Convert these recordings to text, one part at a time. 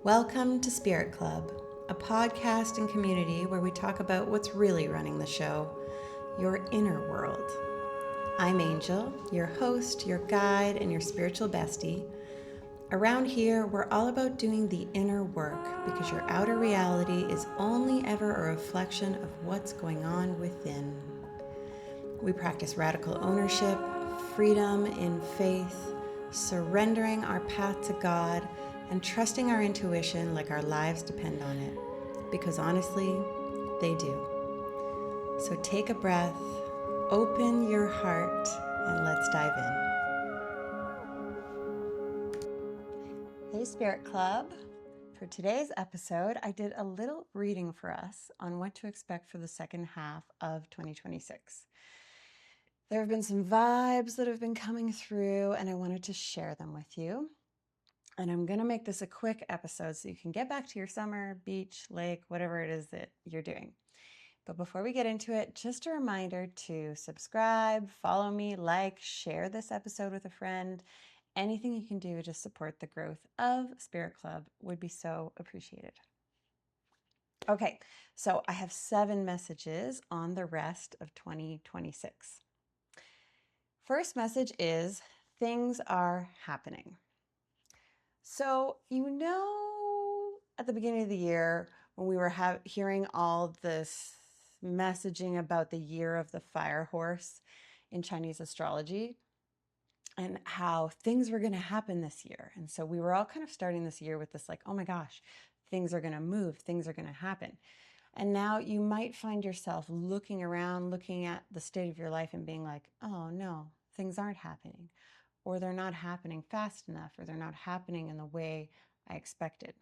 Welcome to Spirit Club, a podcast and community where we talk about what's really running the show, your inner world. I'm Angel, your host, your guide, and your spiritual bestie. Around here, we're all about doing the inner work because your outer reality is only ever a reflection of what's going on within. We practice radical ownership, freedom in faith, surrendering our path to God, and trusting our intuition like our lives depend on it. Because honestly, they do. So take a breath, open your heart, and let's dive in. Hey, Spirit Club. For today's episode, I did a little reading for us on what to expect for the second half of 2026. There have been some vibes that have been coming through, and I wanted to share them with you. And I'm going to make this a quick episode so you can get back to your summer, beach, lake, whatever it is that you're doing. But before we get into it, just a reminder to subscribe, follow me, like, share this episode with a friend. Anything you can do to support the growth of Spirit Club would be so appreciated. Okay, so I have 7 messages on the rest of 2026. First message is things are happening. So, at the beginning of the year, when we were hearing all this messaging about the year of the fire horse in Chinese astrology and how things were going to happen this year. And so we were all kind of starting this year with this like, oh my gosh, things are going to move, things are going to happen. And now you might find yourself looking around, looking at the state of your life and being like, oh no, things aren't happening. Or they're not happening fast enough, or they're not happening in the way I expected.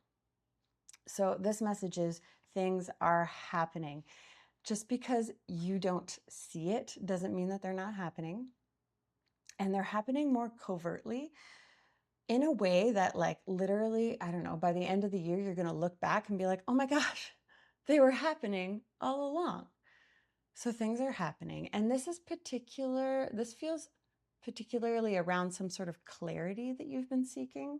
So this message is things are happening. Just because you don't see it doesn't mean that they're not happening. And they're happening more covertly in a way that like literally, I don't know, by the end of the year, you're going to look back and be like, oh my gosh, they were happening all along. So things are happening. And this feels particularly around some sort of clarity that you've been seeking,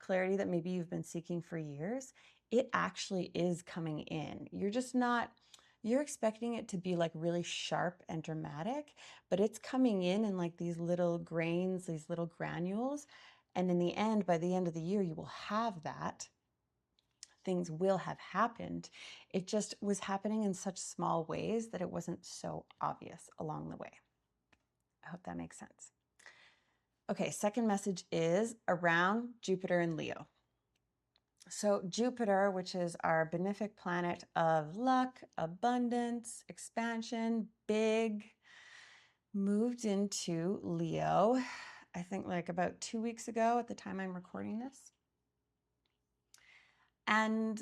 clarity that maybe you've been seeking for years. It actually is coming in. You're expecting it to be like really sharp and dramatic, but it's coming in like these little grains, these little granules. And in the end, by the end of the year, you will have that. Things will have happened. It just was happening in such small ways that it wasn't so obvious along the way. I hope that makes sense. Okay, second message is around Jupiter and Leo. So Jupiter, which is our benefic planet of luck, abundance, expansion, big, moved into Leo, I think like about 2 weeks ago at the time I'm recording this. And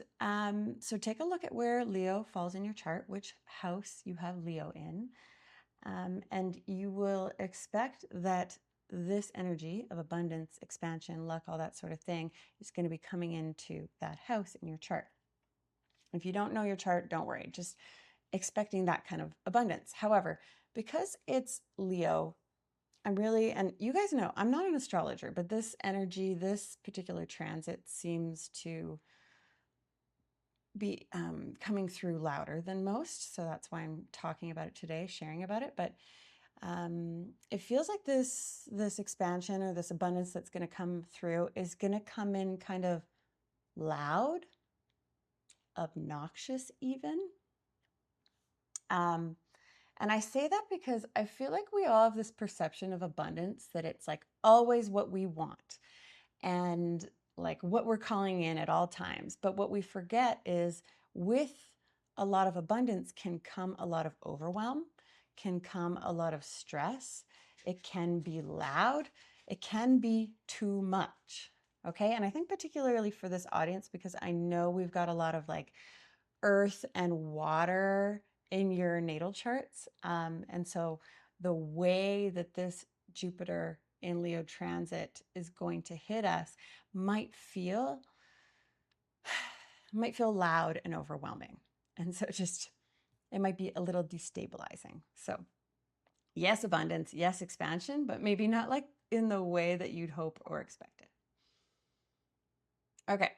so take a look at where Leo falls in your chart, which house you have Leo in. And you will expect that this energy of abundance, expansion, luck, all that sort of thing is going to be coming into that house in your chart. If you don't know your chart, don't worry, just expecting that kind of abundance. However, because it's Leo, and you guys know, I'm not an astrologer, but this energy, this particular transit seems to be coming through louder than most. So that's why I'm talking about it today, sharing about it. But it feels like this expansion or this abundance that's going to come through is going to come in kind of loud, obnoxious even. And I say that because I feel like we all have this perception of abundance that it's like always what we want and like what we're calling in at all times. But what we forget is with a lot of abundance can come a lot of overwhelm, can come a lot of stress. It can be loud. It can be too much. Okay. And I think particularly for this audience, because I know we've got a lot of like earth and water in your natal charts. And so the way that this Jupiter in Leo transit is going to hit us might feel loud and overwhelming. And so it might be a little destabilizing. So yes, abundance, yes, expansion, but maybe not like in the way that you'd hope or expected. Okay.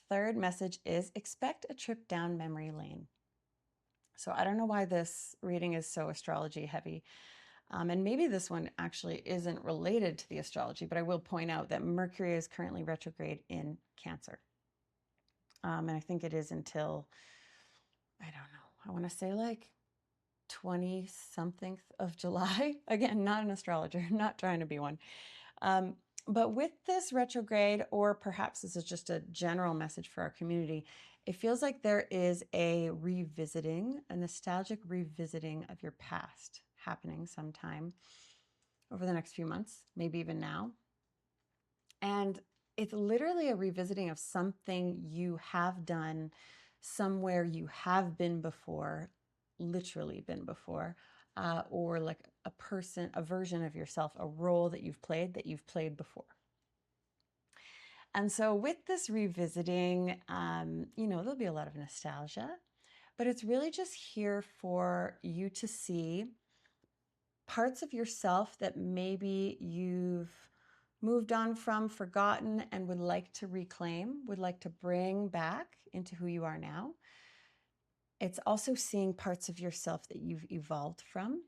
third message is expect a trip down memory lane. So I don't know why this reading is so astrology heavy. And maybe this one actually isn't related to the astrology, but I will point out that Mercury is currently retrograde in Cancer. And I think it is until, I don't know, I want to say like 20 something of July. Again, not an astrologer, not trying to be one. But with this retrograde, or perhaps this is just a general message for our community, it feels like there is a revisiting, a nostalgic revisiting of your past happening sometime over the next few months, maybe even now. And it's literally a revisiting of something you have done, somewhere you have been before, literally been before, or like a person, a version of yourself, a role that you've played before. And so with this revisiting, there'll be a lot of nostalgia, but it's really just here for you to see parts of yourself that maybe you've moved on from, forgotten, and would like to reclaim, would like to bring back into who you are now. It's also seeing parts of yourself that you've evolved from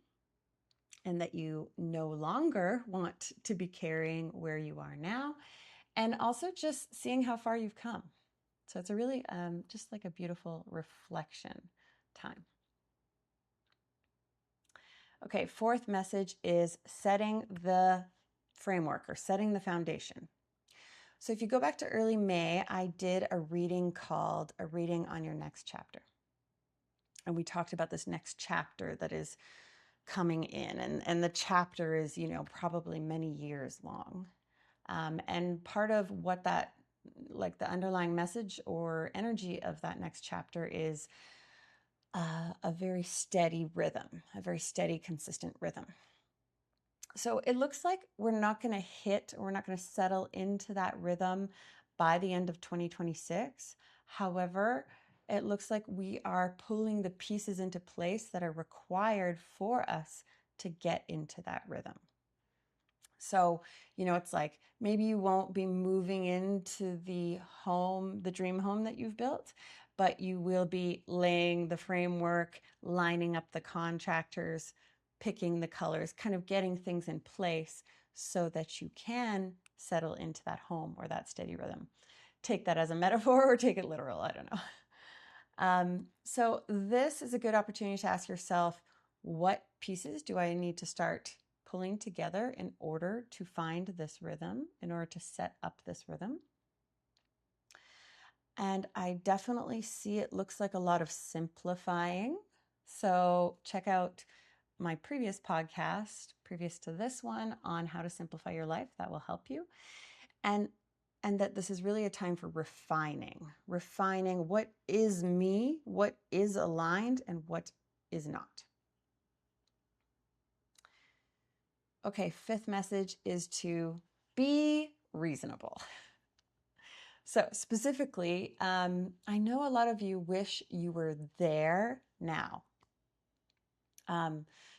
and that you no longer want to be carrying where you are now. And also just seeing how far you've come. So it's a really just like a beautiful reflection time. Okay, fourth message is setting the framework or setting the foundation. So if you go back to early May, I did a reading called A Reading on Your Next Chapter. And we talked about this next chapter that is coming in. And the chapter is, probably many years long. And part of what that, like the underlying message or energy of that next chapter is a very steady rhythm, a very steady, consistent rhythm. So it looks like we're not going to settle into that rhythm by the end of 2026. However, it looks like we are pulling the pieces into place that are required for us to get into that rhythm. So, it's like maybe you won't be moving into the home, the dream home that you've built, but you will be laying the framework, lining up the contractors, picking the colors, kind of getting things in place so that you can settle into that home or that steady rhythm. Take that as a metaphor or take it literal, I don't know. So this is a good opportunity to ask yourself, what pieces do I need to start pulling together in order to find this rhythm, in order to set up this rhythm? And I definitely see it looks like a lot of simplifying. So check out my previous podcast, previous to this one, on how to simplify your life. That will help you. And that this is really a time for refining what is me, what is aligned, and what is not. Okay, fifth message is to be reasonable. So specifically, I know a lot of you wish you were there now.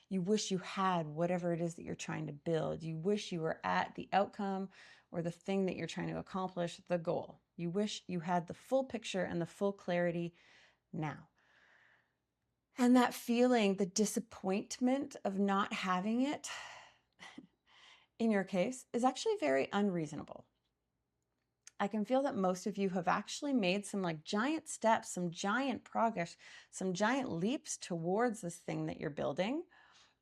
You wish you had whatever it is that you're trying to build. You wish you were at the outcome or the thing that you're trying to accomplish, the goal. You wish you had the full picture and the full clarity now. And that feeling, the disappointment of not having it, in your case, is actually very unreasonable. I can feel that most of you have actually made some like giant steps, some giant progress, some giant leaps towards this thing that you're building.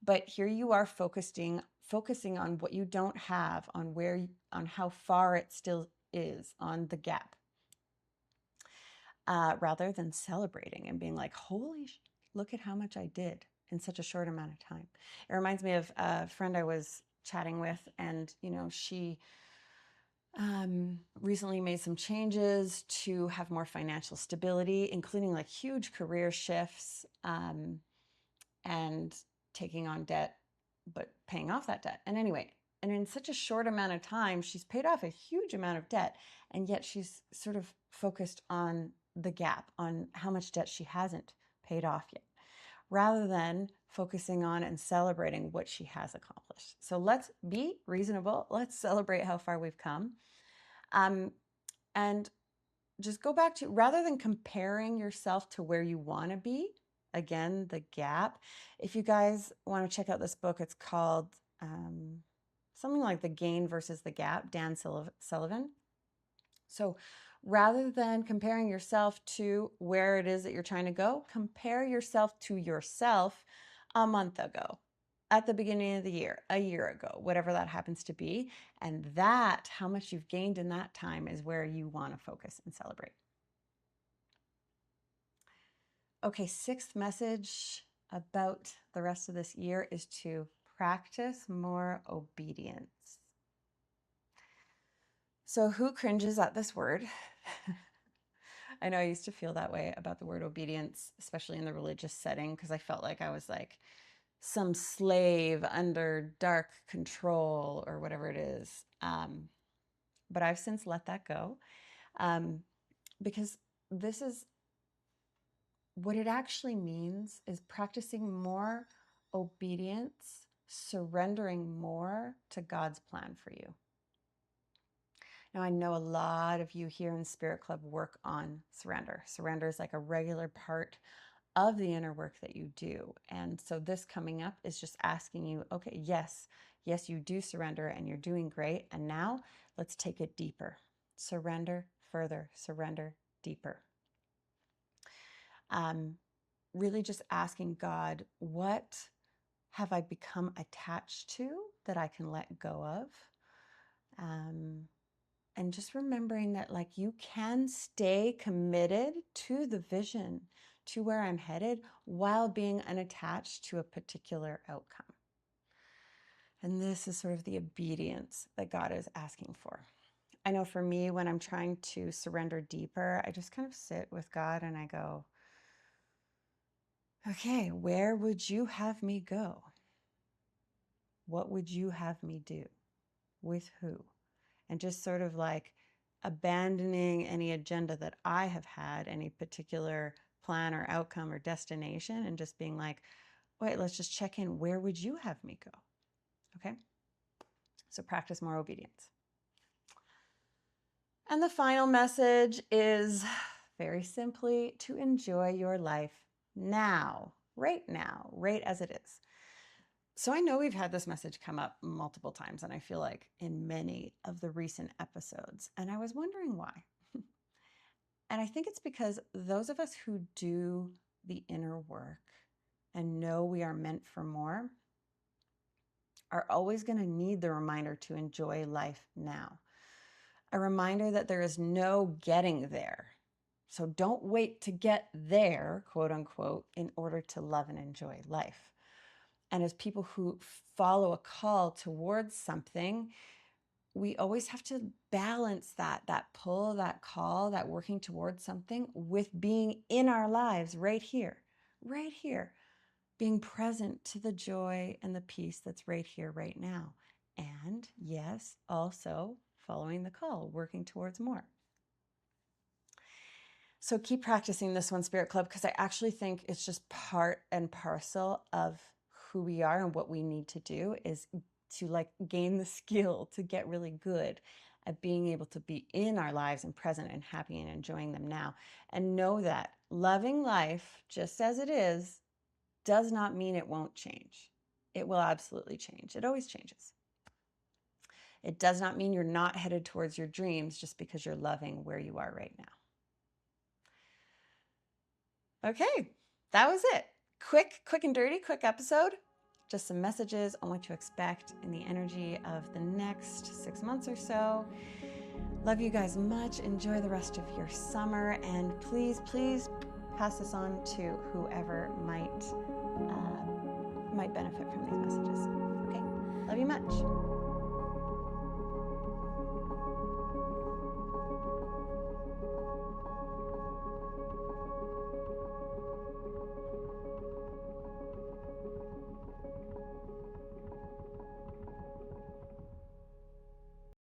But here you are focusing on what you don't have, on how far it still is, on the gap, rather than celebrating and being like, look at how much I did in such a short amount of time. It reminds me of a friend I was chatting with, and she recently made some changes to have more financial stability, including like huge career shifts, and taking on debt, but paying off that debt. And anyway, and in such a short amount of time, she's paid off a huge amount of debt. And yet she's sort of focused on the gap, on how much debt she hasn't paid off yet, rather than focusing on and celebrating what she has accomplished. So let's be reasonable. Let's celebrate how far we've come. And just go back to, rather than comparing yourself to where you want to be, again, the gap. If you guys want to check out this book, it's called something like The Gain versus the Gap, Dan Sullivan. So rather than comparing yourself to where it is that you're trying to go, compare yourself to yourself a month ago, at the beginning of the year, a year ago, whatever that happens to be. And that, how much you've gained in that time, is where you want to focus and celebrate. Okay, sixth message about the rest of this year is to practice more obedience. So who cringes at this word? I know I used to feel that way about the word obedience, especially in the religious setting, because I felt like I was like some slave under dark control or whatever it is. But I've since let that go, because this is what it actually means, is practicing more obedience, surrendering more to God's plan for you. Now, I know a lot of you here in Spirit Club work on surrender. Surrender is like a regular part of the inner work that you do. And so this coming up is just asking you, okay, yes, you do surrender and you're doing great. And now let's take it deeper. Surrender further, surrender deeper. Really just asking God, what have I become attached to that I can let go of? And just remembering that, like, you can stay committed to the vision, to where I'm headed, while being unattached to a particular outcome. And this is sort of the obedience that God is asking for. I know for me, when I'm trying to surrender deeper, I just kind of sit with God and I go, okay, where would you have me go? What would you have me do? With who? And just sort of like abandoning any agenda that I have had, any particular plan or outcome or destination, and just being like, wait, let's just check in. Where would you have me go? Okay? So practice more obedience. And the final message is very simply to enjoy your life now, right as it is. So I know we've had this message come up multiple times, and I feel like in many of the recent episodes, and I was wondering why. And I think it's because those of us who do the inner work and know we are meant for more are always going to need the reminder to enjoy life now. A reminder that there is no getting there. So don't wait to get there, quote unquote, in order to love and enjoy life. And as people who follow a call towards something, we always have to balance that pull, that call, that working towards something with being in our lives right here, being present to the joy and the peace that's right here, right now. And yes, also following the call, working towards more. So keep practicing this one, Spirit Club, because I actually think it's just part and parcel of who we are, and what we need to do is to like gain the skill to get really good at being able to be in our lives and present and happy and enjoying them now. And know that loving life just as it is does not mean it won't change. It will absolutely change. It always changes. It does not mean you're not headed towards your dreams just because you're loving where you are right now. Okay, that was it. Quick and dirty, quick episode. Just some messages on what to expect in the energy of the next 6 months or so. Love you guys much. Enjoy the rest of your summer. And please pass this on to whoever might benefit from these messages. Okay? Love you much.